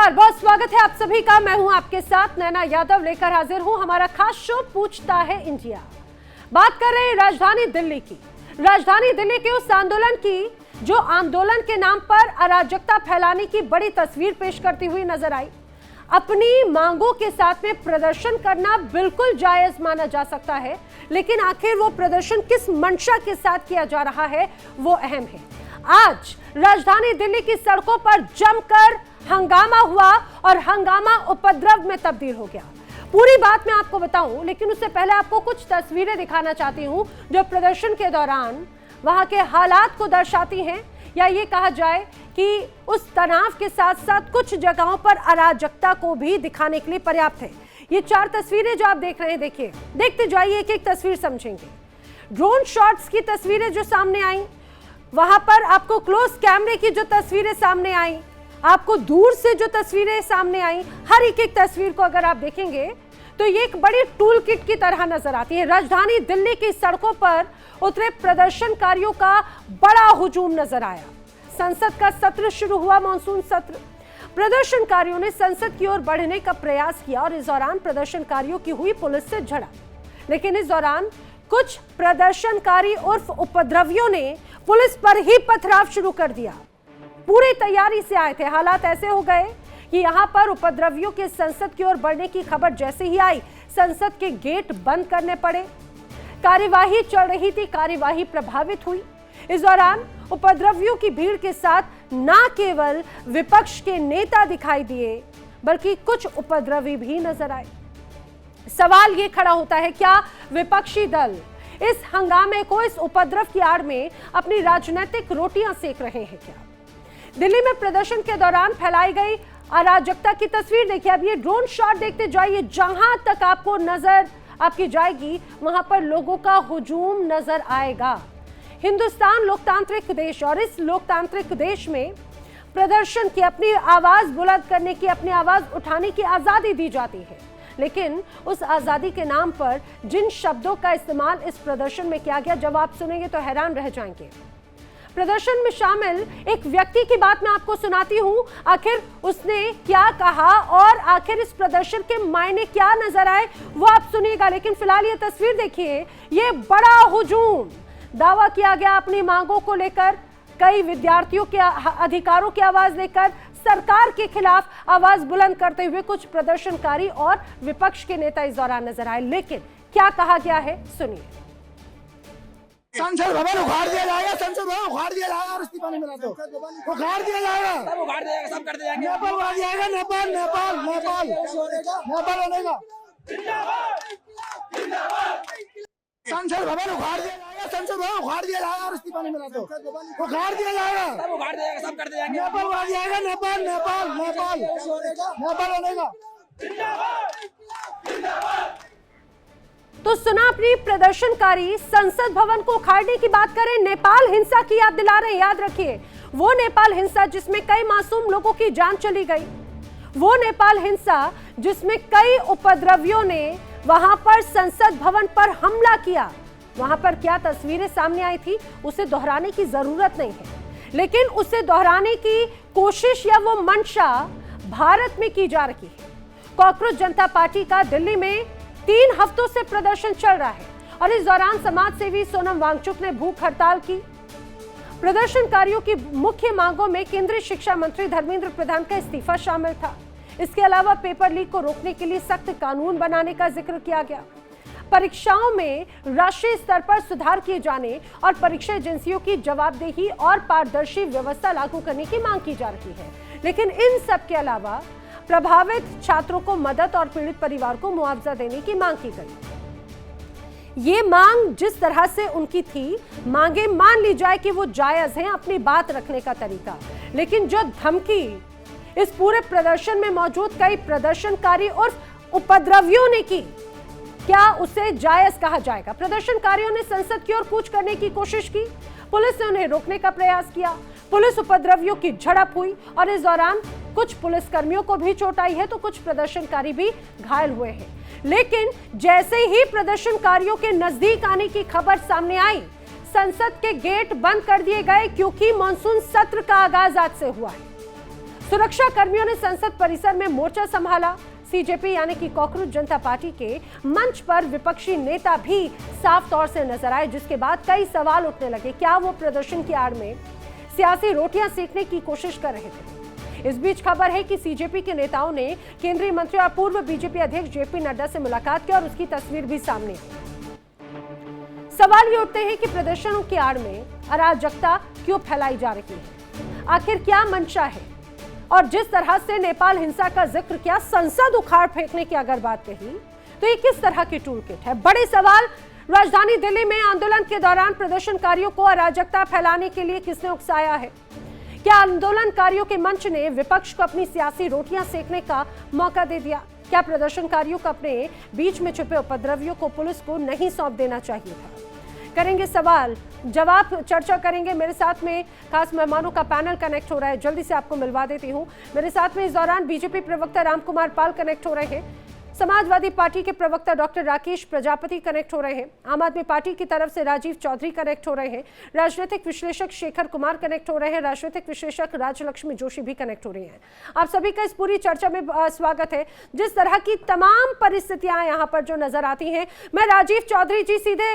नमस्कार, बहुत स्वागत है आप सभी का। मैं हूं आपके साथ नैना यादव, लेकर हाजिर हूं हमारा खास शो पूछता है इंडिया। बात कर रहे हैं राजधानी दिल्ली की। राजधानी दिल्ली के उस आंदोलन की जो आंदोलन के नाम पर अराजकता फैलाने की बड़ी तस्वीर पेश करती हुई नजर आई। अपनी मांगों के साथ में प्रदर्शन करना बिल्कुल जायज माना जा सकता है, लेकिन आखिर वो प्रदर्शन किस मंशा के साथ किया जा रहा है वो अहम है। आज राजधानी दिल्ली की सड़कों पर जमकर हंगामा हुआ और हंगामा उपद्रव में तब्दील हो गया। पूरी बात मैं आपको बताऊं, लेकिन उससे पहले आपको कुछ तस्वीरें दिखाना चाहती हूं जो प्रदर्शन के दौरान वहां के हालात को दर्शाती हैं, या ये कहा जाए कि उस तनाव के साथ साथ कुछ जगहों पर अराजकता को भी दिखाने के लिए पर्याप्त है। ये 4 तस्वीरें जो आप देख रहे हैं, देखिए, देखते जाइए, एक एक तस्वीर समझेंगे। ड्रोन शॉट्स की तस्वीरें जो सामने आई, वहां पर आपको क्लोज कैमरे की जो तस्वीरें सामने आई, आपको दूर से जो तस्वीरें सामने आई, हर एक एक तस्वीर को अगर आप देखेंगे तो ये एक बड़ी टूल किट की तरह नजर आती है। राजधानी दिल्ली की सड़कों पर उतरे प्रदर्शनकारियों का बड़ा हुजूम नजर आया। संसद का सत्र शुरू हुआ, मानसून सत्र। प्रदर्शनकारियों ने संसद की ओर बढ़ने का प्रयास किया और इस दौरान प्रदर्शनकारियों की हुई पुलिस से झड़प। लेकिन इस दौरान कुछ प्रदर्शनकारी उर्फ उपद्रवियों ने पुलिस पर ही पथराव शुरू कर दिया। पूरी तैयारी से आए थे। हालात ऐसे हो गए कि यहां पर उपद्रवियों के संसद की ओर बढ़ने की खबर जैसे ही आई, संसद के गेट बंद करने पड़े। कार्यवाही चल रही थी, कार्यवाही प्रभावित हुई। इस दौरान उपद्रवियों की भीड़ के साथ न केवल विपक्ष के नेता दिखाई दिए, बल्कि कुछ उपद्रवी भी नजर आए। सवाल ये खड़ा होता है, क्या विपक्षी दल इस हंगामे को, इस उपद्रव की आड़ में अपनी राजनीतिक रोटियां सेक रहे हैं क्या? दिल्ली में प्रदर्शन के दौरान फैलाई गई अराजकता की तस्वीर देखिए। अब ये ड्रोन शॉट देखते जाइए, जहां तक आपको नजर आपकी जाएगी वहां पर लोगों का हुजूम नजर आएगा। हिंदुस्तान लोकतांत्रिक देश, और इस लोकतांत्रिक देश में प्रदर्शन की, अपनी आवाज बुलंद करने की, अपनी आवाज उठाने की आजादी दी जाती है। लेकिन उस आजादी के नाम पर जिन शब्दों का इस्तेमाल इस प्रदर्शन में किया गया, जब आप सुनेंगे तो हैरान रह जाएंगे। प्रदर्शन में शामिल एक व्यक्ति की बात मैं आपको सुनाती हूं, आखिर उसने क्या कहा और आखिर इस प्रदर्शन के मायने क्या नजर आए वो आप सुनिएगा। लेकिन फिलहाल ये तस्वीर देखिए, ये बड़ा हुजूम। दावा किया गया अपनी मांगों को लेकर, कई विद्यार्थियों के अधिकारों की आवाज लेकर, सरकार के खिलाफ आवाज बुलंद करते हुए कुछ प्रदर्शनकारी और विपक्ष के नेता इस दौरान नजर आए। लेकिन क्या कहा गया है, सुनिए। संसद भवन उखाड़ दिया जाएगा, संसद भवन उखाड़ दिया जाएगा और इस्तीफा नहीं मिला तो उखाड़ दिया जाएगा, सब उखाड़ दिया जाएगा, सब कर दिया जाएगा। नेपाल उखाड़ जाएगा, नेपाल नेपाल नेपाल नेपाल बनेगा। संसद भवन उखाड़ दिया जाएगा, संसद भवन उखाड़ दिया जाएगा और इस्तीफा नहीं मिला तो उखाड़ दिया जाएगा, सब उखाड़ दिया जाएगा, सब कर दिया जाएगा। नेपाल उखाड़ जाएगा, नेपाल नेपाल नेपाल नेपाल बनेगा। तो सुना, अपनी प्रदर्शनकारी संसद भवन को उखाड़ने की बात करें, नेपाल हिंसा की याद दिला रहे हैं। याद रखिए, वो नेपाल हिंसा जिसमें कई मासूम लोगों की जान चली गई, वो नेपाल हिंसा जिसमें कई उपद्रवियों ने वहां पर संसद भवन पर हमला किया। वहां पर क्या तस्वीरें सामने आई थी उसे दोहराने की जरूरत नहीं है, लेकिन उसे दोहराने की कोशिश या वो मंशा भारत में की जा रही है। कॉकरोच जनता पार्टी का दिल्ली में 3 हफ्तों से प्रदर्शन चल रहा है और इस दौरान समाज सेवी सोनम वांगचुक ने भूख हड़ताल की। प्रदर्शनकारियों की मुख्य मांगों में केंद्रीय शिक्षा मंत्री धर्मेंद्र प्रधान का इस्तीफा शामिल था। इसके अलावा पेपर लीक को रोकने के लिए सख्त कानून बनाने का जिक्र किया गया। परीक्षाओं में राष्ट्रीय स्तर पर सुधार किए जाने और परीक्षा एजेंसियों की जवाबदेही और पारदर्शी व्यवस्था लागू करने की मांग की जा रही है। लेकिन इन सब के अलावा प्रभावित छात्रों को मदद और पीड़ित परिवार को मुआवजा देने की मांग की गई। ये मांग जिस तरह से उनकी थी, मांगे मान ली जाए कि वो जायज हैं, अपनी बात रखने का तरीका, लेकिन जो धमकी इस पूरे प्रदर्शन में मौजूद कई प्रदर्शनकारी और उपद्रवियों ने की, क्या उसे जायज कहा जाएगा? प्रदर्शनकारियों ने संसद की ओर कूच करने की कोशिश की, पुलिस ने उन्हें रोकने का प्रयास किया, पुलिस उपद्रवियों की झड़प हुई और इस दौरान कुछ पुलिसकर्मियों को भी चोट आई है तो कुछ प्रदर्शनकारी भी घायल हुए हैं। लेकिन जैसे ही प्रदर्शनकारियों के नजदीक आने की खबर सामने आई, संसद के गेट बंद कर दिए गए, क्योंकि मॉनसून सत्र का आगाज आज से हुआ है। सुरक्षा कर्मियों ने संसद परिसर में मोर्चा संभाला। सीजेपी यानी कि कॉकरोच जनता पार्टी के मंच पर विपक्षी नेता भी साफ तौर से नजर आए, जिसके बाद कई सवाल उठने लगे। क्या वो प्रदर्शन की आड़ में सियासी रोटियां सेकने की कोशिश कर रहे थे? इस बीच खबर है कि सीजेपी के नेताओं ने केंद्रीय मंत्री और पूर्व बीजेपी अध्यक्ष जेपी नड्डा से मुलाकात की और उसकी तस्वीर भी सामने आई। सवाल ये उठते हैं कि प्रदर्शनों की आड़ में अराजकता क्यों फैलाई जा रही है? आखिर क्या मंशा है? और जिस तरह से नेपाल हिंसा का जिक्र किया, संसद उखाड़ फेंकने की अगर बात कही, तो ये किस तरह की टूल किट है? बड़े सवाल। राजधानी दिल्ली में आंदोलन के दौरान प्रदर्शनकारियों को अराजकता फैलाने के लिए किसने उकसाया है? क्या आंदोलनकारियों के मंच ने विपक्ष को अपनी सियासी रोटियां सेकने का मौका दे दिया? क्या प्रदर्शनकारियों को अपने बीच में छुपे उपद्रवियों को पुलिस को नहीं सौंप देना चाहिए था? करेंगे सवाल जवाब, चर्चा करेंगे। मेरे साथ में खास मेहमानों का पैनल कनेक्ट हो रहा है, जल्दी से आपको मिलवा देती हूं। मेरे साथ में इस दौरान बीजेपी प्रवक्ता रामकुमार पाल कनेक्ट हो रहे हैं, समाजवादी पार्टी के प्रवक्ता डॉक्टर राकेश प्रजापति कनेक्ट हो रहे हैं, आम आदमी पार्टी की तरफ से राजीव चौधरी कनेक्ट हो रहे हैं, राजनीतिक विश्लेषक शेखर कुमार कनेक्ट हो रहे हैं, राजनीतिक विश्लेषक राजलक्ष्मी जोशी भी कनेक्ट हो रही हैं। आप सभी का इस पूरी चर्चा में स्वागत है। जिस तरह की तमाम परिस्थितियां यहाँ पर जो नजर आती हैं, मैं राजीव चौधरी जी सीधे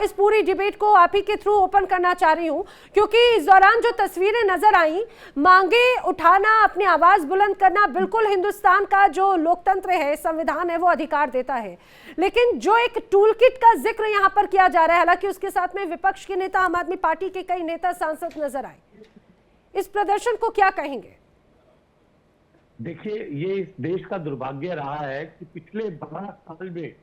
इस पूरी डिबेट को आप ही के थ्रू ओपन करना चाह रही हूँ, क्योंकि इस दौरान जो तस्वीरें नजर आई, मांगे उठाना, अपनी आवाज बुलंद करना, बिल्कुल हिंदुस्तान का जो लोकतंत्र है, संविधान है, वो अधिकार देता है। लेकिन जो एक टूल किट का जिक्र यहां पर किया जा रहा है, हालांकि उसके साथ में विपक्ष के नेता, आम आदमी पार्टी के कई नेता, सांसद नजर आए, इस प्रदर्शन को क्या कहेंगे? देखिए, ये इस देश का दुर्भाग्य रहा है कि पिछले 12 साल में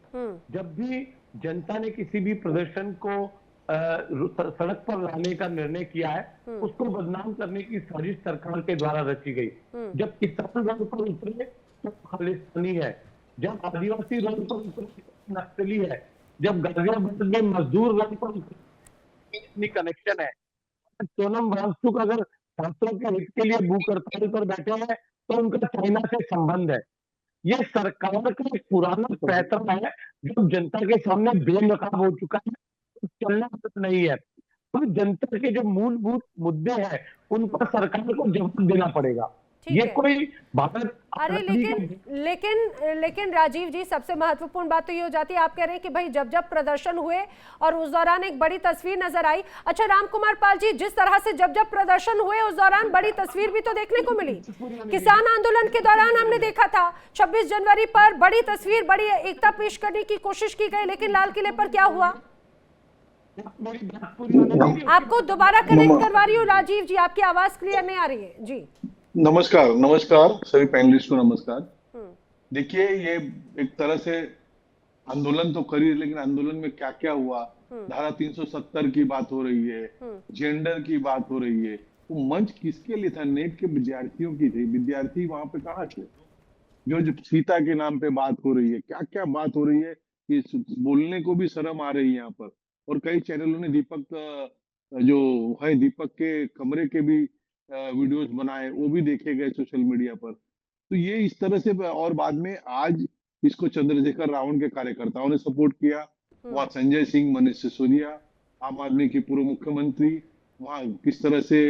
जब भी जनता ने किसी भी प्रदर्शन को सड़क पर लाने का निर्णय किया है, उसको बदनाम करने की साजिश सरकार के द्वारा रची गई। जब किसान रण पर उतरे तो खालिस्तानी है, जब आदिवासी रण पर उतरे नक्सली है, जब गाजियाबाद में मजदूर रण पर उतरे कनेक्शन है। सोनम वांगचुक अगर छात्रों के हित के लिए भूख हड़ताल पर बैठे हैं तो उनका चाइना से संबंध है। ये सरकार का एक पुराना पैटर्न है जो जनता के सामने बेनकाब हो चुका है, चलना नहीं है। तो जनता के जो मूलभूत मुद्दे हैं उन पर सरकार को जवाब देना पड़ेगा। ये कोई भारत। अरे लेकिन राजीव जी, सबसे महत्वपूर्ण बात तो ये हो जाती है, आप कह रहे हैं कि भाई जब जब प्रदर्शन हुए और उस दौरान एक बड़ी तस्वीर नजर आई। अच्छा रामकुमार पाल जी, जिस तरह से जब जब प्रदर्शन हुए उस दौरान बड़ी तस्वीर भी तो देखने को मिली। किसान आंदोलन के दौरान हमने देखा था 26 जनवरी पर बड़ी तस्वीर, बड़ी एकता पेश करने की कोशिश की गई, लेकिन लाल किले पर क्या हुआ? आपको दोबारा कनेक्ट करवा रही हूँ राजीव जी, आपकी आवाज क्लियर नहीं आ रही है जी। नमस्कार सभी पैनलिस्ट को नमस्कार। देखिए, ये एक तरह से आंदोलन तो करी, लेकिन आंदोलन में क्या क्या हुआ, धारा 370 की बात हो रही है, जेंडर की बात हो रही है। वो मंच किसके लिए था? नेट के विद्यार्थियों की थी। विद्यार्थी वहां पे कहाँ थे? जो सीता के नाम पे बात हो रही है, क्या क्या बात हो रही है, कि बोलने को भी शर्म आ रही है यहाँ पर। और कई चैनलों ने दीपक के कमरे के भी वीडियोस बनाए, वो भी देखे गए सोशल मीडिया पर। तो ये इस तरह से, और बाद में आज इसको चंद्रशेखर रावण के कार्यकर्ताओं ने सपोर्ट किया। वहाँ संजय सिंह, मनीष सिसोदिया, आम आदमी के पूर्व मुख्यमंत्री वहाँ किस तरह से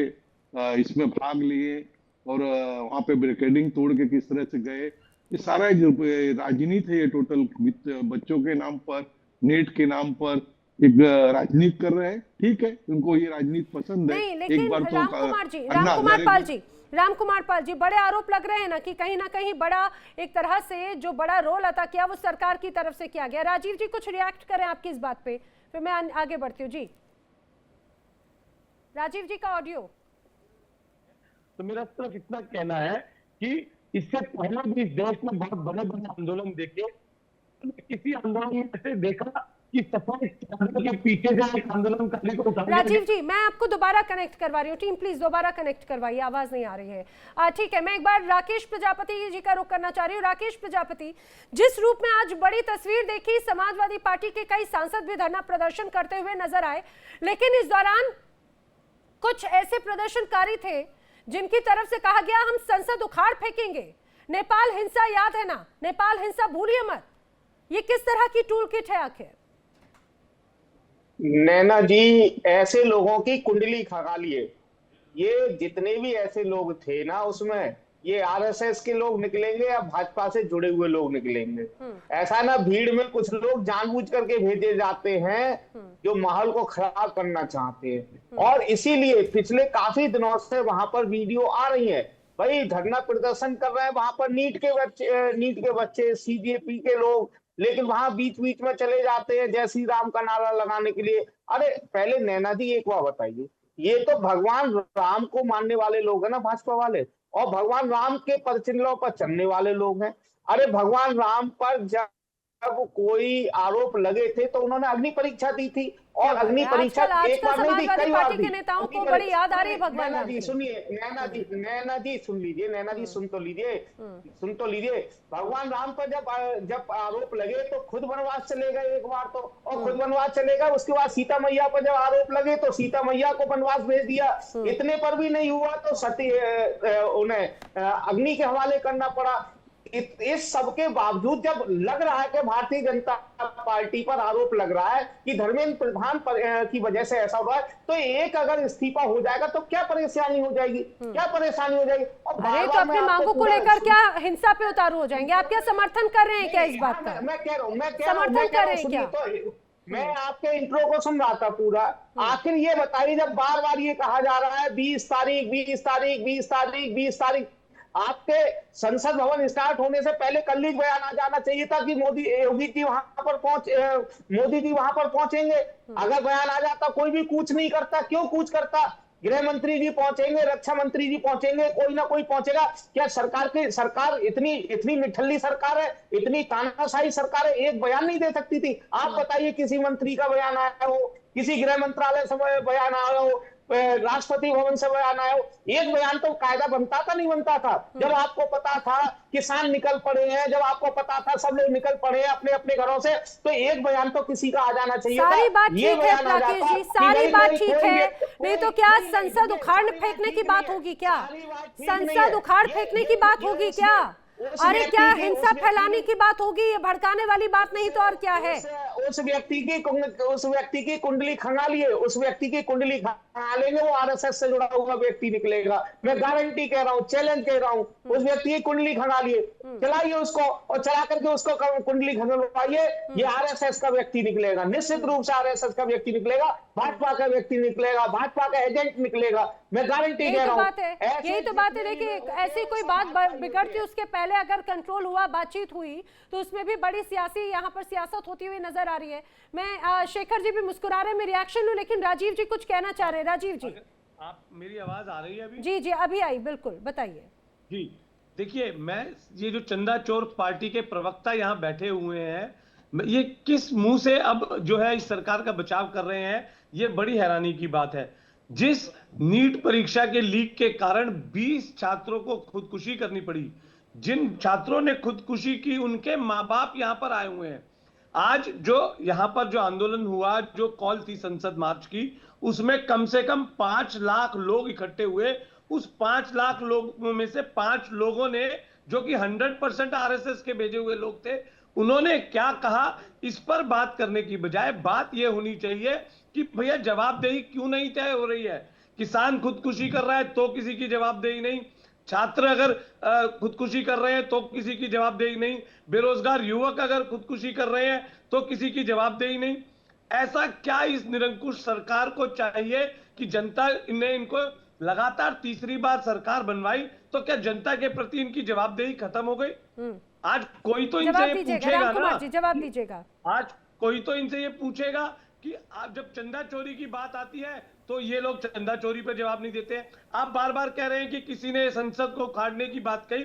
इसमें भाग लिए और वहाँ पे बैरिकेडिंग तोड़ के किस तरह से गए। ये सारा राजनीति है, ये टोटल बच्चों के नाम पर, नेट के नाम पर एक राजनीति कर रहे हैं। ठीक है, उनको ये राजनीति पसंद है। नहीं, लेकिन एक बार तो रामकुमार पाल जी, बड़े आरोप लग रहे हैं ना कि कहीं ना कहीं बड़ा एक तरह से जो बड़ा रोल अदा किया वो सरकार की तरफ से किया गया। राजीव जी कुछ रिएक्ट करें आपकी इस बात पे, फिर मैं आगे बढ़ती हूँ जी। राजीव जी का ऑडियो। तो मेरा सिर्फ इतना कहना है कि इससे पहले भी इस देश में बहुत बड़े बड़े आंदोलन देखे, किसी आंदोलन में ऐसे देखा कि सफाई के पीछे से एक आंदोलन करने को उठाया। राजीव जी, मैं आपको दोबारा कनेक्ट करवा रही हूँ, टीम प्लीज दोबारा कनेक्ट करवाइए, आवाज नहीं आ रही है। ठीक है, मैं एक बार राकेश प्रजापति जी का रुख करना चाह रही हूँ। राकेश प्रजापति, जिस रूप में आज बड़ी तस्वीर देखी, समाजवादी पार्टी के कई सांसद भी धरना प्रदर्शन करते हुए नजर आए, लेकिन इस दौरान कुछ ऐसे प्रदर्शनकारी थे जिनकी तरफ से कहा गया हम संसद उखाड़ फेंकेंगे, नेपाल हिंसा याद है ना, नेपाल हिंसा भूलिए मत। ये किस तरह की टूल किट है आखिर? नैना जी, ऐसे लोगों की कुंडली खा लिए। ये जितने भी ऐसे लोग थे ना, उसमें ये आरएसएस के लोग निकलेंगे या भाजपा से जुड़े हुए लोग निकलेंगे। ऐसा ना भीड़ में कुछ लोग जानबूझ करके भेजे जाते हैं जो माहौल को खराब करना चाहते हैं, और इसीलिए पिछले काफी दिनों से वहां पर वीडियो आ रही है, भाई धरना प्रदर्शन कर रहे हैं वहां पर नीट के बच्चे सीजेपी के लोग, लेकिन वहां बीच बीच में चले जाते हैं जय श्री राम का नारा लगाने के लिए। अरे पहले नैना जी एक बार बताइए, ये तो भगवान राम को मानने वाले लोग हैं ना भाजपा वाले, और भगवान राम के पदचिन्हों पर चलने वाले लोग हैं। अरे भगवान राम पर जब कोई आरोप लगे थे तो उन्होंने अग्नि परीक्षा दी थी, और अग्नि परीक्षा एक बार नहीं दी, कई बार दी। नेताओं को बड़ी याद आ रही है भगवान नैना जी सुनिए, नैना जी सुन लीजिए, नैना जी सुन तो लीजिए। भगवान राम पर जब आरोप लगे तो खुद वनवास चले गए एक बार तो, और खुद वनवास चले गए, उसके बाद सीता मैया पर जब आरोप लगे तो सीता मैया को वनवास भेज दिया। इतने पर भी नहीं हुआ तो उन्हें अग्नि के हवाले करना पड़ा। इस सबके बावजूद जब लग रहा है कि भारतीय जनता पार्टी पर आरोप लग रहा है कि धर्मेंद्र प्रधान की वजह से ऐसा हुआ है, तो एक अगर इस्तीफा हो जाएगा तो क्या परेशानी हो जाएगी, क्या परेशानी हो जाएगी। अरे तो अपनी मांगों को लेकर क्या हिंसा पे उतारू हो जाएंगे? आप क्या समर्थन कर रहे हैं क्या इस बात का? मैं कह रहा हूँ समर्थन कर रहे हैं क्या? मैं आपके इंट्रो को सुन रहा था पूरा। आखिर ये बताइए, जब बार बार ये कहा जा रहा है 20 तारीख, आपके संसद भवन स्टार्ट होने से पहले कल ही बयान आ जाना चाहिए था कि योगी जी वहां पर मोदी जी वहां पर पहुंचेंगे। अगर बयान आ जाता, कोई भी कूच नहीं करता। क्यों कूच करता? गृह मंत्री जी पहुंचेंगे, रक्षा मंत्री जी पहुंचेंगे, कोई ना कोई पहुंचेगा। क्या सरकार इतनी निठल्ली सरकार है, इतनी तानाशाही सरकार है, एक बयान नहीं दे सकती थी? आप बताइए, किसी मंत्री का बयान आया हो, किसी गृह मंत्रालय से बयान आया हो, राष्ट्रपति भवन से बयान आया हो, एक बयान तो कायदा बनता था नहीं बनता था? जब आपको पता था किसान निकल पड़े हैं, जब आपको पता था सब लोग निकल पड़े हैं अपने अपने घरों से, तो एक बयान तो किसी का आ जाना चाहिए था। सारी बात ठीक है राकेश जी, सारी बात ठीक है, नहीं तो क्या संसद उखाड़ फेंकने की बात होगी क्या? संसद उखाड़ फेंकने की बात होगी क्या? अरे क्या हिंसा फैलाने की बात होगी? ये भड़काने वाली बात नहीं तो और क्या है? उस व्यक्ति की कुंडली खंगालिए, उस व्यक्ति की कुंडली खंगालेंगे, वो आरएसएस से जुड़ा हुआ व्यक्ति निकलेगा। मैं गारंटी कह रहा हूँ, चैलेंज कह रहा हूँ। उस व्यक्ति की कुंडली खंगालिए, चलाइए उसको, और चला करके उसको कुंडली खंगलवाइए, ये आरएसएस का व्यक्ति निकलेगा, निश्चित रूप से आरएसएस का व्यक्ति निकलेगा, भाजपा का व्यक्ति निकलेगा, भाजपा का एजेंट निकलेगा। मैं गारंटी कह रहा हूँ। यही तो बात है। देखिए, ऐसी कोई बात बिगड़ती उसके पहले अगर कंट्रोल हुआ, बातचीत हुई, तो उसमें भी बड़ी यहाँ पर सियासत होती हुई नजर आ रही है। मैं शेखर जी भी मुस्कुरा रहे हैं, मैं रिएक्शन लूं, लेकिन राजीव जी कुछ कहना चाह रहे हैं। राजीव जी, आप, मेरी आवाज आ रही है अभी? जी अभी आई, बिल्कुल बताइए। जी देखिए, मैं ये जो चंदा चोर पार्टी के प्रवक्ता यहाँ बैठे हुए हैं, ये किस मुंह से अब जो है इस सरकार का बचाव कर रहे हैं, ये बड़ी हैरानी की बात है। जिस नीट परीक्षा के लीक के कारण 20 छात्रों को खुदकुशी करनी पड़ी, जिन छात्रों ने खुदकुशी की उनके माँ बाप यहाँ पर आए हुए हैं। आज जो यहाँ पर जो आंदोलन हुआ, जो कॉल थी संसद मार्च की, उसमें कम से कम 5 लाख लोग इकट्ठे हुए। उस 5 लाख लोगों में से 5 लोगों ने, जो कि 100% आरएसएस के भेजे हुए लोग थे, उन्होंने क्या कहा, इस पर बात करने की बजाय बात यह होनी चाहिए कि भैया जवाबदेही क्यों नहीं तय हो रही है? किसान खुदकुशी कर रहा है तो किसी की जवाबदेही नहीं, छात्र अगर खुदकुशी कर रहे हैं तो किसी की जवाबदेही नहीं, बेरोजगार युवक अगर खुदकुशी कर रहे हैं तो किसी की जवाबदेही नहीं। ऐसा क्या इस निरंकुश सरकार को चाहिए कि जनता ने इनको लगातार तीसरी बार सरकार बनवाई, तो क्या जनता के प्रति इनकी जवाबदेही खत्म हो गई? आज कोई तो इनसे ये पूछेगा ना, जवाब दीजिएगा। आज कोई तो इनसे ये पूछेगा कि आप जब चंदा चोरी की बात आती है तो ये लोग चंदा चोरी पर जवाब नहीं देते। आप बार बार कह रहे हैं कि किसी ने संसद को उखाड़ने की बात कही।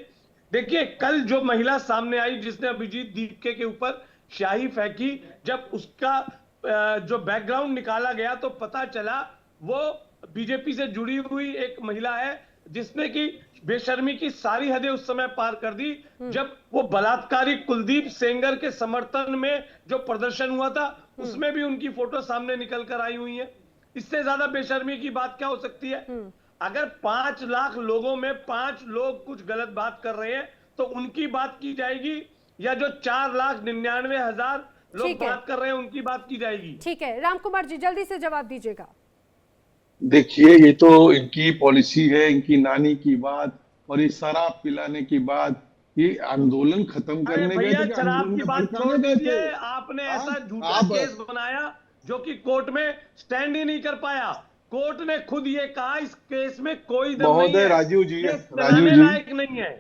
देखिए, कल जो महिला सामने आई जिसने अभिजीत दीपके के ऊपर स्याही फेंकी, जब उसका जो बैकग्राउंड निकाला गया तो पता चला वो बीजेपी से जुड़ी हुई एक महिला है, जिसने की बेशर्मी की सारी हदें उस समय पार कर दी जब वो बलात्कारी कुलदीप सेंगर के समर्थन में जो प्रदर्शन हुआ था, उसमें भी उनकी फोटो सामने निकल कर आई हुई है। इससे ज्यादा बेशर्मी की बात क्या हो सकती है? अगर 5 लाख लोगों में 5 लोग कुछ गलत बात कर रहे हैं तो उनकी बात की जाएगी, या जो 4,99,000 लोग बात कर रहे हैं उनकी बात की जाएगी? ठीक है, राम कुमार जी जल्दी से जवाब दीजिएगा। देखिए, ये तो इनकी पॉलिसी है, इनकी नानी की बात, और ये शराब पिलाने की बात, ये आंदोलन खत्म करने गए भैया थे, शराब की बात छोड़ दीजिए, आपने ऐसा झूठा केस आप बनाया जो कि कोर्ट में स्टैंड ही नहीं कर पाया। कोर्ट ने खुद ये कहा इस केस में कोई दम नहीं महोदय है, राजीव जी, केस चलाने लायक नहीं है।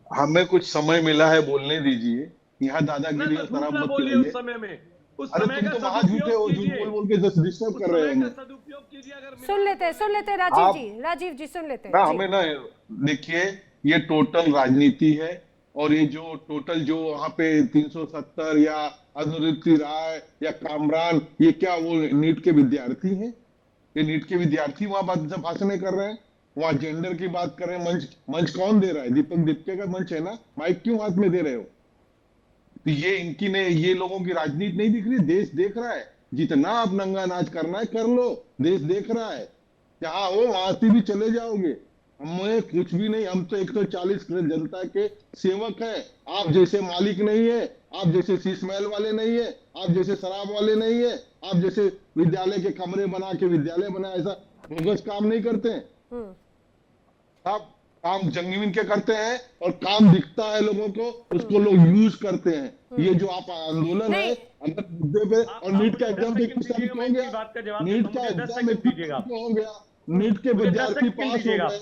हमें कुछ समय मिला है, बोलने दीजिए। यहाँ दादागिरी और झूठ शराब ना मत बोलिए पिलाइए। उस समय में, उस अरे समय तुम का तो वहां झूठे हो, सदुपयोग झूठ कीजिए, बोल के डिस्टर्ब उस कर रहे समय हो का हमें। सदुपयोग कीजिए। अगर सुन लेते राजीव जी सुन लेते ना हैं जी। हमें ना, देखिए ये टोटल राजनीति है, और ये जो टोटल जो वहां पे 370 या अनुरुचि राय या कामरान, ये क्या वो नीट के विद्यार्थी हैं? ये नीट के विद्यार्थी वहां भाषण कर रहे हैं, वहां जेंडर की बात कर रहे हैं। मंच कौन दे रहा है? दीपक दीपके का मंच है ना, माइक क्यों हाथ में दे रहे हो? तो ये इनकी ने, ये लोगों की राजनीति नहीं दिख रही? देश देख रहा है, जितना आप नंगा नाच करना है कर लो, देश देख रहा है। जहां हो वहां से भी चले जाओगे, हमें कुछ भी नहीं। हम तो 140 करोड़ जनता के सेवक हैं। आप जैसे मालिक नहीं है, आप जैसे शीश महल वाले नहीं है, आप जैसे शराब वाले नहीं है, आप जैसे विद्यालय के कमरे बना के विद्यालय बना, ऐसा बोगस काम नहीं करते हैं। आप काम जंगीन के करते हैं, और काम दिखता है लोगों को, उसको लोग यूज करते हैं। ये जो आप आंदोलन है, अगर मुद्दे पे, और नीट का एग्जाम हो गया, नीट का एग्जाम हो गया, नीट के विद्यार्थी पास हो गए,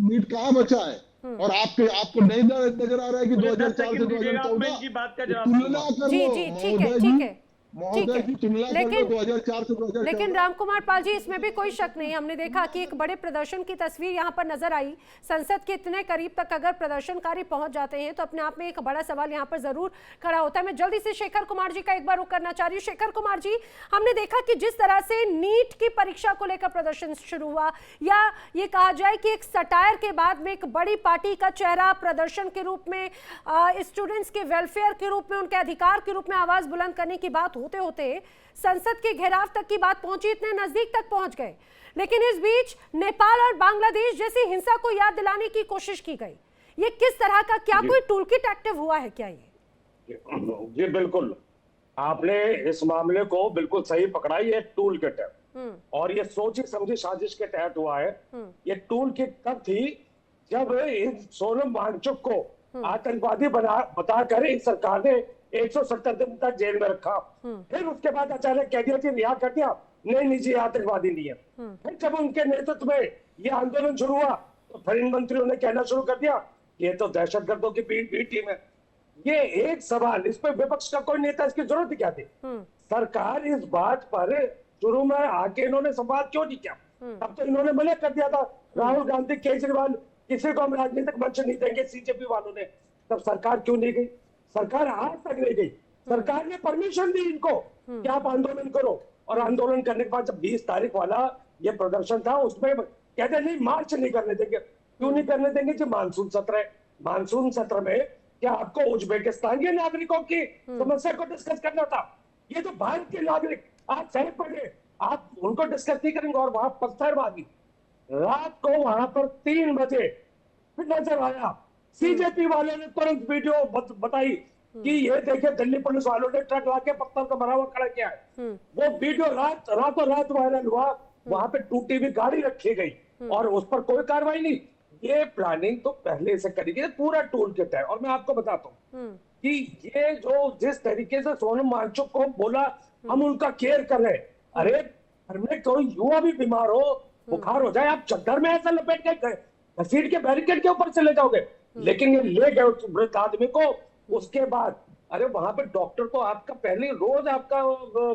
नीट कहाँ बचा है? और आपको नहीं नजर आ रहा है कि 2004 से 2014 तुलना कर लो ठीक है महोदय जी, तुलना कर लो 2004 से 2014। लेकिन रामकुमार पाल जी, इसमें भी कोई शक नहीं, हमने देखा कि एक बड़े प्रदर्शन की तस्वीर यहाँ पर नजर आई। संसद के इतने करीब तक अगर प्रदर्शनकारी पहुंच जाते हैं तो अपने आप में एक बड़ा सवाल यहाँ पर जरूर खड़ा होता है। मैं जल्दी से शेखर कुमार जी का एक बार रुख करना चाह रही हूँ। शेखर कुमार जी, हमने देखा कि जिस तरह से नीट की परीक्षा को लेकर प्रदर्शन शुरू हुआ, या ये कहा जाए कि एक सटायर के बाद में एक बड़ी पार्टी का चेहरा प्रदर्शन के रूप में, स्टूडेंट्स के वेलफेयर के रूप में, उनके अधिकार के रूप में आवाज बुलंद करने की बात होते होते संसद के घेराव तक की बात पहुंची, इतने नजदीक तक पहुंच गए। लेकिन इस बीच नेपाल और बांग्लादेश जैसी हिंसा को याद दिलाने की कोशिश की गई। ये किस तरह का, क्या कोई टूलकिट एक्टिव हुआ है क्या? ये जी बिल्कुल, आपने इस मामले को बिल्कुल सही पकड़ा। ये टूल किट है, और ये सोची समझी साजिश के तहत हुआ है। ये टूल किट तब थी जब सोनम वांगचुक को आतंकवादी बताकर इस सरकार ने 170 दिन तक जेल में रखा। फिर उसके बाद अचानक कह दिया कि रिहा कर दिया, नहीं जी आतंकवादी नहीं है। फिर जब उनके नेतृत्व में ये आंदोलन शुरू हुआ तो फिर इन मंत्रियों ने कहना शुरू कर दिया ये तो दहशतगर्दों की बी टीम है। ये एक सवाल, इस पर विपक्ष का कोई नेता, इसकी जरूरत क्या थी? सरकार इस बात पर शुरू में आके इन्होंने संवाद क्यों नहीं किया? तब तो इन्होंने मना कर दिया था, राहुल गांधी, केजरीवाल, किसी को हम राजनीतिक मंच नहीं देंगे, सीजेपी वालों ने। तब सरकार क्यों नहीं गई? सरकार आज तक नहीं गई। सरकार ने परमिशन दी इनको कि आप आंदोलन करो, और आंदोलन करने के बाद जब 20 तारीख वाला ये प्रदर्शन था, उसमें कहते नहीं मार्च नहीं करने देंगे। क्यों नहीं करने देंगे? जी मानसून सत्र है। मानसून सत्र में क्या आपको उज्बेकिस्तान के नागरिकों की समस्या को डिस्कस करना था? ये तो भारत के नागरिक आज सड़क पर गए, आप उनको डिस्कस नहीं करेंगे। और वहां पत्थरबाजी, रात को वहां पर 3 बजे फिर नजर आया। सीजेपी वालों ने तुरंत वीडियो बताई कि ये देखिए दिल्ली पुलिस वालों ने ट्रक लाके पत्थर का भरा हुआ खड़ा किया है। वो वीडियो रातों रात वायरल हुआ। वहां पे टूटी हुई गाड़ी रखी गई और उस पर कोई कार्रवाई नहीं। ये प्लानिंग तो पहले से करी गई, पूरा टूल किट है। और मैं आपको बताता हूँ कि ये जो जिस तरीके से सोनम वांगचुक को बोला हम उनका केयर कर रहे हैं, अरे घर में कोई युवा भी बीमार हो, बुखार हो जाए, आप चद्दर में ऐसा लपेट के घसीट के बैरिकेड के ऊपर चले जाओगे। लेकिन ये ले गए उस वृद्ध आदमी को। उसके बाद अरे वहां पे डॉक्टर को आपका पहले रोज आपका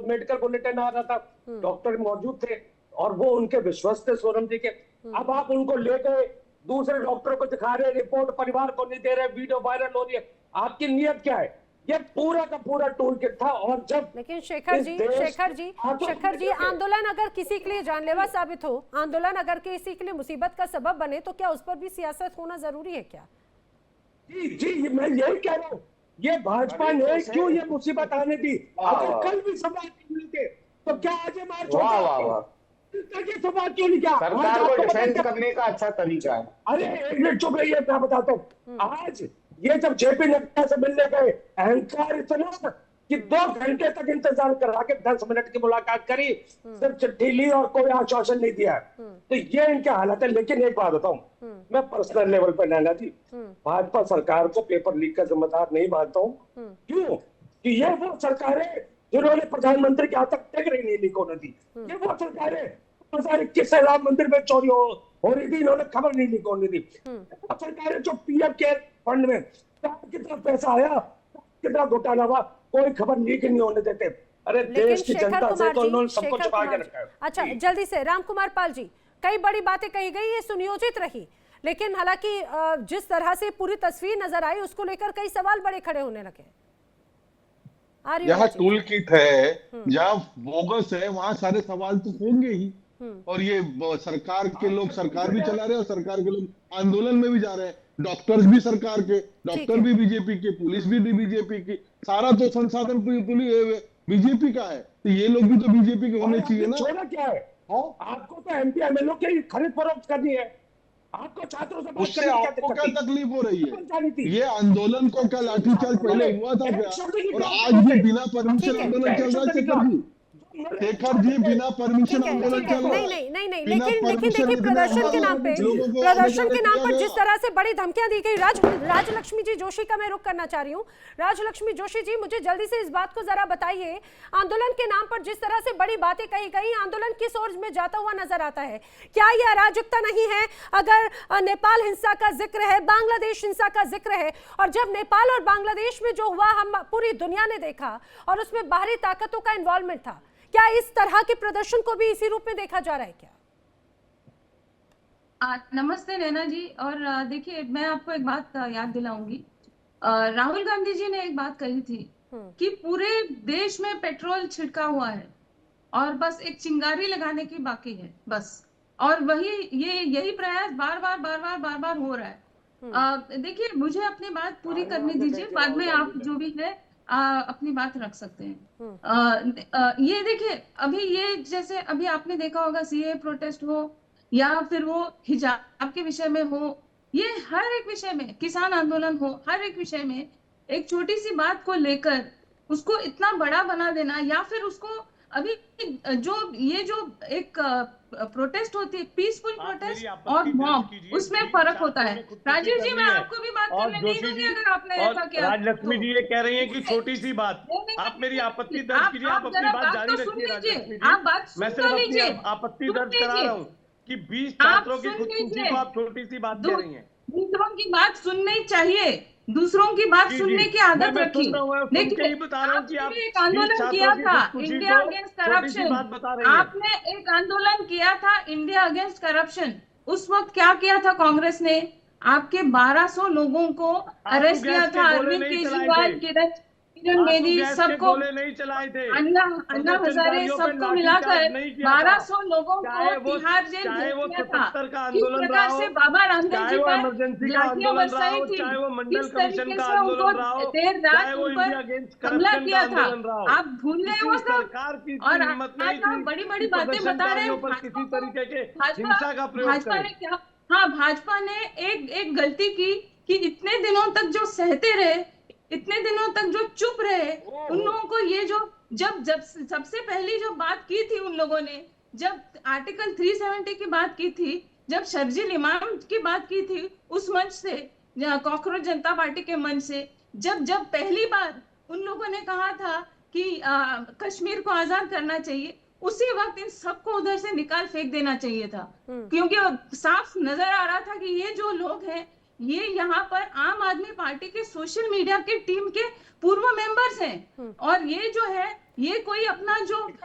मेडिकल बुलेटिन आ रहा था, डॉक्टर मौजूद थे और वो उनके विश्वस्त थे सोनम जी के। अब आप उनको ले गए, दूसरे डॉक्टरों को दिखा रहे, रिपोर्ट परिवार को नहीं दे रहे, वीडियो वायरल हो रही है। आपकी नीयत क्या है? ये पूरा का पूरा टूल किट था। और जब लेकिन शेखर जी आंदोलन अगर किसी के लिए जानलेवा साबित हो, आंदोलन अगर किसी के लिए मुसीबत का सबब बने, तो क्या उस पर भी सियासत होना जरूरी है क्या? जी मैं यही कह रहा हूँ, ये भाजपा ने क्यों ये मुसीबत आने दी? अगर कल भी समाज मिलते तो क्या आज मार्च होता? सवाल क्यों नहीं किया? सरकार को डिफेंड करने का अच्छा तरीका है। अरे एक मिनट चुप रहिए, मैं बताता हूँ। आज ये जब जेपी नड्डा से मिलने गए, अहंकार इतना कि 2 घंटे तक इंतजार करा के 10 मिनट की मुलाकात करी, सिर्फ चिट्ठी ली और कोई आश्वासन नहीं दिया। तो ये इनके हालत है। लेकिन एक बात बताऊं, मैं पर्सनल लेवल पर नैना जी भाजपा सरकार को पेपर लीक का जिम्मेदार नहीं मानता हूँ। क्यों? कि ये वो सरकार है जिन्होंने प्रधानमंत्री के हाथ तक टिकरी नहीं लीक होने दी। ये वो सरकार है 2021 से राम मंदिर में चोरी हो रही थी, इन्होंने खबर नहीं लीक होने दी। वो सरकार है जो पीएम केयर फंड में कितना पैसा आया, कितना घोटाला हुआ, कोई खबर लीक नहीं होने देते। अरे देश की जनता से तो उन्होंने सब कुछ छुपा के रखा है। अच्छा, जल्दी से राम कुमार पाल जी, कई बड़ी बातें कही गई, ये सुनियोजित रही, लेकिन हालांकि जिस तरह से पूरी तस्वीर नजर आई उसको लेकर कई सवाल बड़े खड़े होने लगे। यहाँ टूल किट है, जहाँ बोगस है, वहाँ सारे सवाल तो होंगे ही। और ये सरकार के लोग सरकार भी चला रहे हैं और सरकार के लोग आंदोलन में भी जा रहे हैं। डॉक्टर्स भी सरकार के, डॉक्टर भी बीजेपी के, पुलिस भी बीजेपी की, सारा तो संसाधन बीजेपी का है। तो ये लोग भी तो बीजेपी के होने चाहिए ना। छोड़ा क्या है? आपको तो एमपी एमएलए की खरीद फरोख्त करनी है, आपको छात्रों से उससे आपको क्या तकलीफ हो रही है? ये आंदोलन को क्या लाठीचार्ज पहले हुआ था क्या? और आज भी बिना परमिशन आंदोलन चल रहा है। शेखर जी बिना परमिशन आंदोलन चल रहा है। नहीं, लेकिन देखिए प्रदर्शन के नाम पर जिस तरह से बड़ी धमकियां दी गई। राजलक्ष्मी जी जोशी का मैं रुख करना चाह रही हूँ। राजलक्ष्मी जोशी जी, मुझे जल्दी से इस बात को जरा बताइए, आंदोलन के नाम पर जिस तरह से बड़ी बातें कही गई, आंदोलन किस ओर में जाता हुआ नजर आता है? क्या यह अराजकता नहीं है? अगर नेपाल हिंसा का जिक्र है, बांग्लादेश हिंसा का जिक्र है, और जब नेपाल और बांग्लादेश में जो हुआ हम पूरी दुनिया ने देखा और उसमें बाहरी ताकतों का इन्वॉल्वमेंट था, क्या इस तरह के प्रदर्शन को भी इसी रूप में देखा जा रहा है क्या? नमस्ते नैना जी। और देखिए, मैं आपको एक बात याद दिलाऊंगी। राहुल गांधी जी ने एक बात कही थी कि पूरे देश में पेट्रोल छिड़का हुआ है और बस एक चिंगारी लगाने की बाकी है, बस। और वही यही प्रयास बार बार हो रहा है। देखिए, मुझे अपनी बात पूरी करने दीजिए, बाद में आप जो भी है अपनी बात रख सकते हैं। ये देखिए, अभी ये जैसे अभी आपने देखा होगा, सीए प्रोटेस्ट हो या फिर वो हिजाब के विषय में हो, ये हर एक विषय में, किसान आंदोलन हो, हर एक विषय में एक छोटी सी बात को लेकर उसको इतना बड़ा बना देना, या फिर उसको अभी जो एक प्रोटेस्ट होती है, पीसफुल प्रोटेस्ट और मॉब, उसमें फर्क होता है। राजीव जी, मैं आपको भी बात करने नहीं दूंगी अगर आपने ऐसा किया। राजलक्ष्मी जी ये कह रही हैं कि छोटी सी बात, आप मेरी आपत्ति दर्ज कीजिए, आप अपनी बात जारी रखिए। आप बात मैं सिर्फ अपनी आपत्ति दर्ज करा रहा हूँ कि 20 छात्रों की खुदकुशी को आप छोटी सी बात कह रही हैं। दूसरों की बात सुननी चाहिए, दूसरों की बात सुनने की आदत रखी। लेकिन बता रहा हूं कि आप एक आंदोलन किया था इंडिया अगेंस्ट करप्शन, आपने एक आंदोलन किया था इंडिया अगेंस्ट करप्शन। उस वक्त क्या किया था कांग्रेस ने? आपके 1200 लोगों को अरेस्ट किया था, अरविंद केजरीवाल, किरण बेदी, सबको, नहीं चलाए थे, अन्ना हजारे, सबको मिलाकर 1200 लोगों को तिहाड़ जेल भेज दिया था। किस प्रकार से बाबा रामदेव जी पर लाठियां बरसाई थी, किस तरीके से उनको देर रात उन पर हमला किया था, आप भूल गए वो सब? और आज आप बड़ी बड़ी बातें बता रहे हैं। भाजपा ने क्या, हाँ, भाजपा ने एक गलती की कि इतने दिनों तक जो सहते रहे, इतने दिनों तक जो चुप रहे, उन लोगों को ये जो जब सबसे पहली जो बात की थी उन लोगों ने, जब आर्टिकल 370 की बात की थी, जब शर्जील इमाम की बात की थी उस मंच से, कॉकरोच जनता पार्टी के मंच से, जब पहली बार उन लोगों ने कहा था कि कश्मीर को आजाद करना चाहिए, उसी वक्त इन सबको उधर से निकाल फेंक देना चाहिए था। क्योंकि साफ नजर आ रहा था कि ये जो लोग हैं, ये यहाँ पर आम आदमी पार्टी के सोशल मीडिया के टीम के पूर्व मेंबर्स हैं, और ये जो है, ये कोई अपना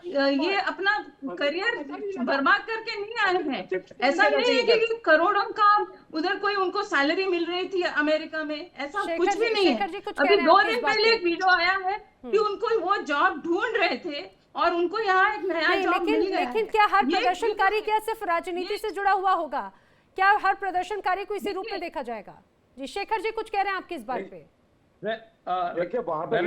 ये अपना करियर बर्बाद करके नहीं आए हैं। ऐसा नहीं है कि करोड़ों का उधर कोई उनको सैलरी मिल रही थी अमेरिका में, ऐसा कुछ भी नहीं है। अभी 2 दिन पहले एक वीडियो आया है कि उनको वो जॉब ढूंढ रहे थे और उनको यहाँ एक नया जॉब मिल गया। लेकिन क्या हर प्रदर्शनकारी क्या सिर्फ राजनीति से जुड़ा हुआ होगा? क्या हर प्रदर्शनकारी को इसी रूप में देखा जाएगा? जी शेखर जी कुछ कह रहे हैं आपकी इस बात पे? देखिए, वहां पे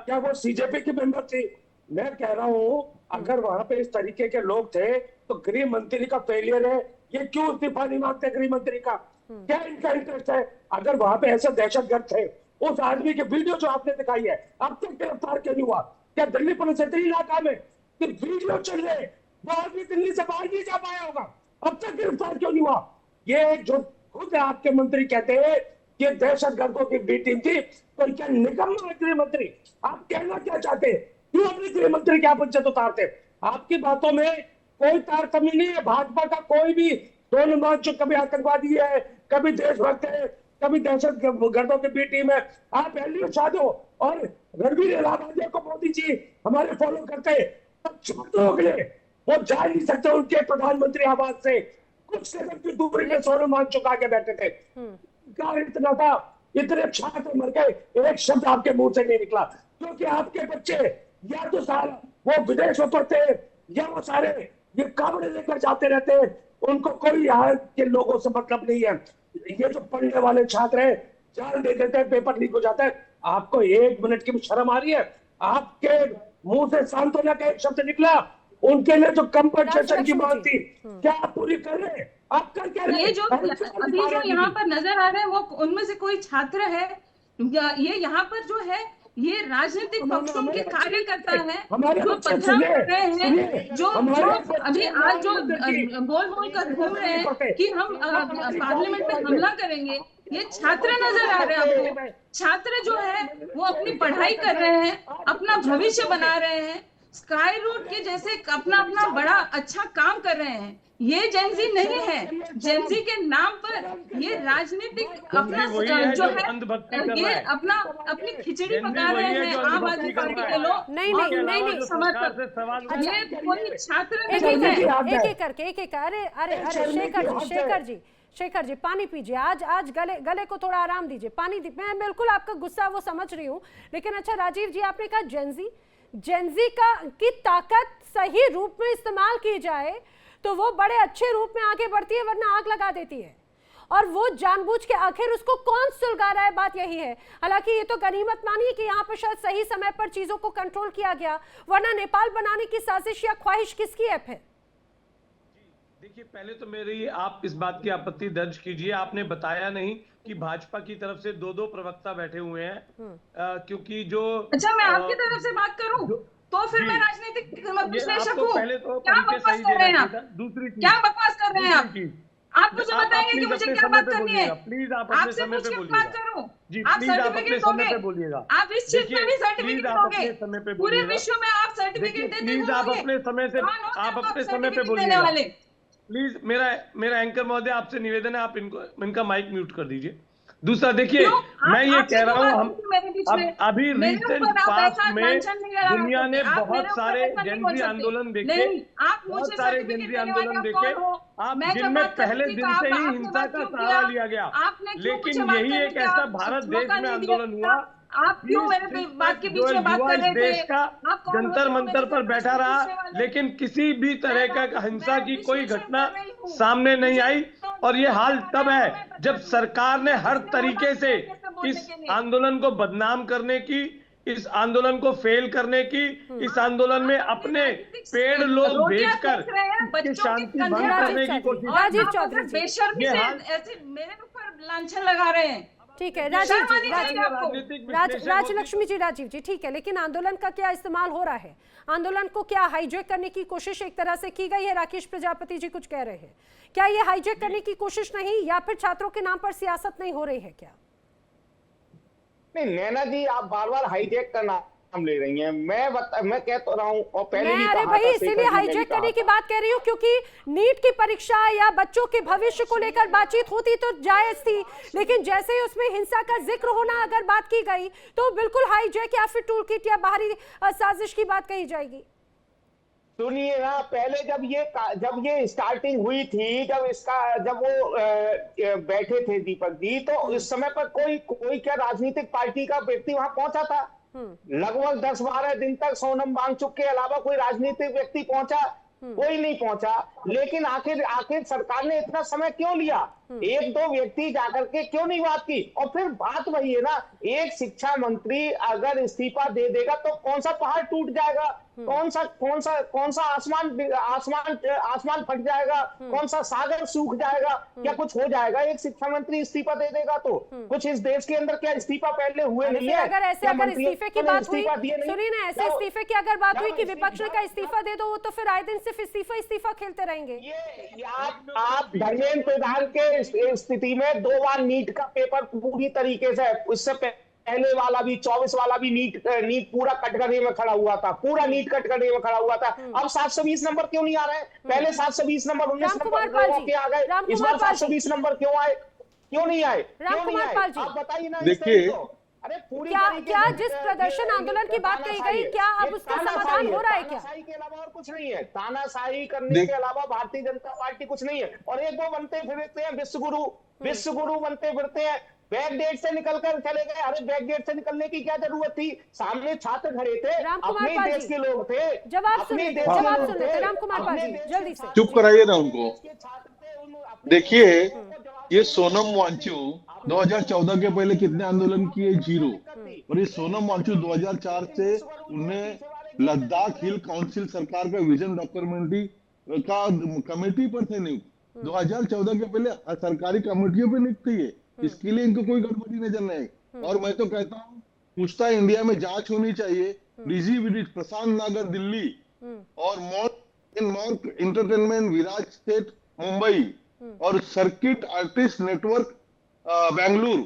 क्या वो सीजेपी के मेंबर थी? मैं कह रहा हूँ, अगर वहां पे इस तरीके के लोग थे तो गृह मंत्री का फेलियर है। ये क्यों इस्तीफा नहीं मांगते गृह मंत्री का? क्या इनका इंटरेस्ट है? अगर वहां पे ऐसे दहशतगर्द थे उस आदमी की वीडियो जो आपने दिखाई है, अब तक गिरफ्तार क्यों नहीं हुआ? क्या दिल्ली पुलिस इतनी नाकाम है कि वीडियो चल रहे, वो आदमी दिल्ली से बाहर नहीं जा पाया होगा, अब तक गिरफ्तार क्यों नहीं हुआ? ये जो खुद आपके मंत्री कहते हैं कि दहशतगर्दों की बी टीम थी, तो क्या निकम्मा है गृह मंत्री? आप कहना क्या चाहते? क्यों अपने गृह मंत्री की आप इज्जत उतारते? आपकी बातों में कोई तारतम्य नहीं है। भाजपा का कोई भी दोनों मंच, कभी आतंकवादी है, कभी देशभक्त है, कभी दहशतगर्दों की बी टीम है। आप एलडी साधो और रणवीर इलाहाबादिया को मोदी जी हमारे फॉलो करते हैं, तब छात्रों के लिए वो जा नहीं सकते उनके प्रधानमंत्री आवास से कुछ सेकंड की दूरी में सोनू मान चुका के बैठे थे। क्या इतना था? इतने छात्र मर गए, एक शब्द आपके मुंह से नहीं निकला, क्योंकि आपके बच्चे या तो सारा वो विदेश में पढ़ते हैं या वो सारे ये कावड़े लेकर जाते रहते हैं, उनको कोई यहाँ के लोगों से मतलब नहीं है। ये जो पढ़ने वाले छात्र हैं, जान दे देते हैं, पेपर लीक हो जाता है। आपको एक मिनट की शर्म आ रही है? आपके मुंह से सांत्वना का एक शब्द निकला? उनके लिए जो कंपनसेशन की मांग थी, क्या आप पूरी कर रहे हैं? आप कर क्या रहे? ये जो अभी जो यहाँ पर नजर आ रहे हैं, वो उनमें से कोई छात्र है? ये यहाँ पर जो है, ये राजनीतिक पक्षों के कार्यकर्ता है जो पथराव कर रहे हैं, जो अभी आज जो बोल बोल कर घूम रहे हैं कि हम पार्लियामेंट में हमला करेंगे। ये छात्र नजर आ रहे हैं आपको। छात्र जो है वो अपनी पढ़ाई कर रहे हैं, अपना भविष्य बना रहे हैं, स्काई रूट के जैसे अपना अपना बड़ा अच्छा काम कर रहे हैं। ये जेनजी नहीं है। जेनजी के नाम पर ये राजनीतिक अपना जो है ये अपना अपनी खिचड़ी पका रहे हैं आम आदमी पार्टी के लोग। नहीं समझ कर ये कोई छात्र नहीं है। एक एक करके अरे शेखर जी पानी पीजिए। आज गले को थोड़ा आराम दीजिए, पानी मैं बिल्कुल आपका गुस्सा वो समझ रही हूँ, लेकिन अच्छा राजीव जी, आपने कहा जेनजी की ताकत सही रूप में इस्तेमाल की जाए तो वो बड़े अच्छे रूप में आगे बढ़ती है, वरना आग लगा देती है। और वो जानबूझ के आखिर उसको कौन सुलगा रहा है, बात यही है। हालांकि ये तो गनीमत मानिए कि यहाँ पर शायद सही समय पर चीजों को कंट्रोल किया गया, वरना नेपाल बनाने की साजिश या ख्वाहिश किसकी है फिर? देखिए, पहले तो मेरी आप इस बात की आपत्ति दर्ज कीजिए, आपने बताया नहीं कि भाजपा की तरफ से दो प्रवक्ता बैठे हुए हैं, क्योंकि जो अच्छा मैं आपकी तरफ से बात करूं तो फिर मैं राजनीतिक विश्लेषक हूँ। पहले तो क्या बकवास कर रहे हैं आप? दूसरी चीज, क्या बकवास कर रहे हैं आप? आप मुझे बताएंगे कि मुझे क्या बात करनी है? प्लीज आप अपने समय पे बोलिएगा। जी प्लीज आप अपने समय पे बोलिएगा। आप इस चीज में भी सर्टिफिकेट दोगे? पूरे विश्व में आप सर्टिफिकेट देते प्लीज आप अपने समय से पे बोलिएगा। प्लीज मेरा एंकर महोदय आपसे निवेदन है, आप इनका माइक म्यूट कर दीजिए। दूसरा देखिए, मैं ये कह रहा हूँ, हम अभी रिसेंट पास्ट में दुनिया ने बहुत सारे जेनजी आंदोलन देखे, बहुत सारे जेनजी आंदोलन देखे, आप जिनमें पहले दिन से ही हिंसा का सहारा लिया गया, लेकिन यही एक ऐसा भारत देश में आंदोलन हुआ, आप क्यों मेरे बात के बीच में बात कर रहे थे? देश का जंतर मंतर पर बैठा रहा, लेकिन किसी भी तरह का हिंसा की कोई घटना सामने नहीं आई। और ये हाल तब है जब सरकार ने हर तरीके से इस आंदोलन को बदनाम करने की, इस आंदोलन को फेल करने की, इस आंदोलन में अपने पेड़ लोग भेजकर शांति भंग करने की कोशिश। राजीव चौधरी बेशर्मी से ऐसे मेरे ऊपर लांछन लगा रहे हैं। ठीक है राजीव जी, राजलक्ष्मी जी, राजीव जी, ठीक है, लेकिन आंदोलन का क्या इस्तेमाल हो रहा है? आंदोलन को क्या हाईजैक करने की कोशिश एक तरह से की गई है? राकेश प्रजापति जी कुछ कह रहे हैं, क्या ये हाईजैक करने की कोशिश नहीं, या फिर छात्रों के नाम पर सियासत नहीं हो रही है क्या? नहीं नैना जी, आप बार बार हाईजैक का नाम ले रही हैं। मैं कह तो रहा हूँ, और पहले भी अरे भाई इसीलिए हाईजैक करने की बात कह रही हूँ, क्योंकि नीट की परीक्षा या बच्चों के भविष्य को लेकर बातचीत होती तो जायज थी, लेकिन जैसे ही उसमें हिंसा का जिक्र होना अगर बात की गई तो बिल्कुल हाईजैक या फिर टूल किट या बाहरी साजिश की बात कही जाएगी। सुनिए ना, पहले जब ये स्टार्टिंग हुई थी, जब वो बैठे थे दीपक जी, तो इस समय पर कोई क्या राजनीतिक पार्टी का व्यक्ति वहां पहुंचा था? लगभग 10-12 दिन तक सोनम वांगचुक के अलावा कोई राजनीतिक व्यक्ति पहुंचा? कोई नहीं पहुंचा। लेकिन आखिर सरकार ने इतना समय क्यों लिया? एक दो व्यक्ति जाकर के क्यों नहीं बात की? और फिर बात वही है ना, एक शिक्षा मंत्री अगर इस्तीफा दे देगा तो कौन सा पहाड़ टूट जाएगा, कौन सा आसमान फट जाएगा, कौन सा सागर सूख जाएगा, क्या कुछ हो जाएगा एक शिक्षा मंत्री इस्तीफा दे देगा तो? कुछ इस देश के अंदर क्या इस्तीफा पहले हुए नहीं है? अगर इस्तीफे की बात हुई, सुनिए ना, ऐसे इस्तीफे की अगर बात हुई कि विपक्ष का इस्तीफा दे दो, वो तो फिर आए दिन सिर्फ इस्तीफा खेलते रहेंगे। ये आप धर्मेंद्र प्रधान के स्थिति में 2 बार नीट का पेपर पूरी तरीके से, उससे पहले वाला भी 24 वाला भी नीट पूरा कटघरे में खड़ा हुआ था, पूरा नीट कटघरे में खड़ा हुआ था। अब 720 नंबर क्यों नहीं आ रहे? पहले 720 नंबर 19 नंबर के आ गए, इस बार 720 नंबर क्यों आए? क्यों नहीं आए? आप बताइए ना। देखिए, अरे पूरी क्या जिस प्रदर्शन आंदोलन की बात कही गई, क्या अब उसका समाधान हो रहा है? क्या तानाशाही के अलावा और कुछ नहीं है? तानाशाही करने के अलावा भारतीय जनता पार्टी कुछ नहीं है। और एक वो बनते फिरते हैं विश्वगुरु बनते फिरते हैं, बैक डेट से निकलकर चले गए। अरे बैक डेट से निकलने की क्या जरूरत थी? सामने छात्र खड़े थे, अपने देश के लोग थे। जवाब सुन लेते रामकुमार पाल जी, जल्दी से चुप कराइए ना उनको। देखिए, ये सोनम वांगचुक 2014 के पहले कितने आंदोलन किए? 0। और ये सोनम वांगचुक 2004 से उन्हें लद्दाख हिल काउंसिल सरकार का विजन डॉक्यूमेंट्री का कमेटी पर थे नियुक्त। 2014 के पहले सरकारी कमेटियों पे नियुक्त थी। इसके लिए इनको कोई गड़बड़ी नजर नहीं। और मैं तो कहता हूँ, पूछता इंडिया में जांच होनी चाहिए। डीजी विदित प्रशांत नागर दिल्ली और Mork entertainment Viraj state Mumbai और circuit artist network Bengaluru,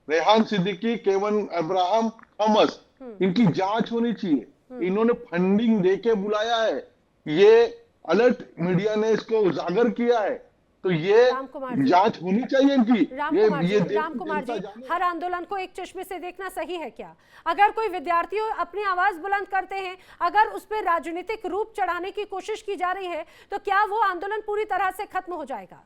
Rehan Siddiqui, Kevan Abraham Thomas, इनकी जांच होनी चाहिए। इन्होंने फंडिंग देके बुलाया है, ये अलर्ट मीडिया ने इसको उजागर किया है, तो ये जांच होनी चाहिए इनकी। रामकुमार जी, हर आंदोलन को एक चश्मे से देखना सही है क्या? अगर कोई विद्यार्थी अपनी आवाज बुलंद करते हैं, अगर उस पर राजनीतिक रूप चढ़ाने की कोशिश की जा रही है, तो क्या वो आंदोलन पूरी तरह से खत्म हो जाएगा?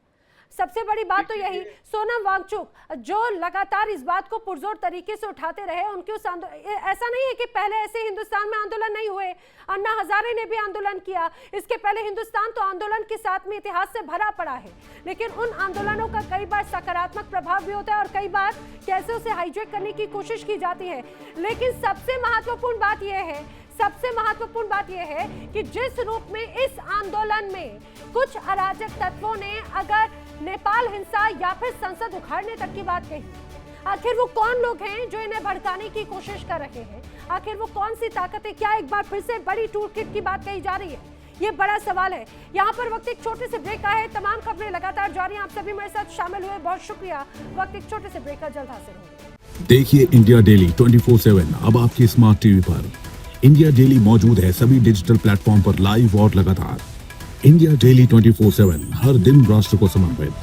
सबसे बड़ी बात तो यही, सोनम वांगचुक जो लगातार इस बात को पुरजोर तरीके से उठाते रहे, उनके उस ऐसा नहीं है कि पहले ऐसे हिंदुस्तान में आंदोलन नहीं हुए। अन्ना हजारे ने भी आंदोलन किया, इसके पहले हिंदुस्तान तो आंदोलन के साथ में इतिहास से भरा पड़ा है। लेकिन उन आंदोलनों का कई बार सकारात्मक प्रभाव भी होता है और कई बार कैसे उसे हाईजैक करने की कोशिश की जाती है। लेकिन सबसे महत्वपूर्ण बात यह है कि जिस रूप में इस आंदोलन में कुछ अराजक तत्वों ने अगर नेपाल हिंसा या फिर संसद उखाड़ने तक की बात कही, आखिर वो कौन लोग हैं जो इन्हें भड़काने की कोशिश कर रहे हैं? आखिर वो कौन सी ताकतें? क्या एक बार फिर से बड़ी टूलकिट की बात कही जा रही है? ये बड़ा सवाल है। यहाँ पर वक्त एक छोटे से ब्रेक का है, तमाम खबरें लगातार जारी हैं। आप सभी मेरे साथ शामिल हुए, बहुत शुक्रिया। वक्त एक छोटे से ब्रेक का, जल्द हाजिर होंगे। देखिए इंडिया डेली 24/7 अब आपकी स्मार्ट टीवी पर। इंडिया डेली मौजूद है सभी डिजिटल प्लेटफॉर्म पर लाइव और लगातार। इंडिया डेली 24/7 हर दिन राष्ट्र को समर्पित।